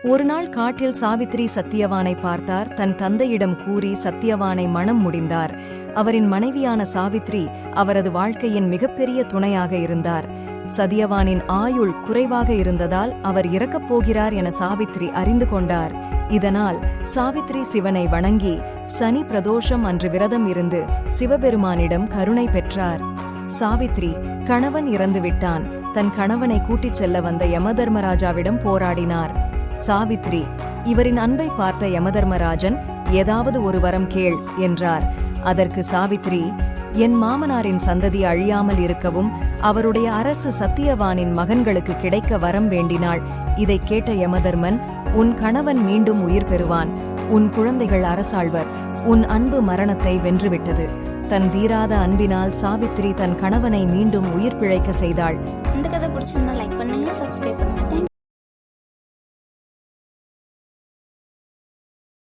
ஒருநாள் காட்டில் சாவித்திரி சத்தியவானை பார்த்தார். தன் தந்தையிடம் கூறி சத்தியவானை மணம் முடிந்தார். அவரின் மனைவியான சாவித்ரி அவரது வாழ்க்கையின் மிகப்பெரிய துணையாக இருந்தார். சத்தியவானின் ஆயுள் குறைவாக இருந்ததால் அவர் இறக்கப் போகிறார் என சாவித்ரி அறிந்து கொண்டார். இதனால் சாவித்ரி சிவனை வணங்கி சனி பிரதோஷம் அன்று விரதம் இருந்து சிவபெருமானிடம் கருணை பெற்றார். சாவித்ரி கணவன் இறந்துவிட்டான். தன் கணவனை கூட்டிச் செல்ல வந்த யமதர்மராஜாவிடம் போராடினார். சாவித்ரி இவரின் அன்பை பார்த்த யமதர்மராஜன் ஏதாவது ஒரு வரம் கேள் என்றார். அதற்கு சாவித்ரி, என் மாமனாரின் சந்ததி அழியாமல் இருக்கவும் அவருடைய அரசு சத்தியவானின் மகன்களுக்கு கிடைக்க வரம் வேண்டினாள். இதை கேட்ட யமதர்மன், உன் கணவன் மீண்டும் உயிர் பெறுவான், உன் குழந்தைகள் அரசாழ்வர், உன் அன்பு மரணத்தை வென்றுவிட்டது. தன் தீராத அன்பினால் சாவித்ரி தன் கணவனை மீண்டும் உயிர் பிழைக்க செய்தாள். இந்த கதை பிடிச்சிருந்தா லைக் பண்ணுங்க, சப்ஸ்கிரைப் பண்ணுங்க.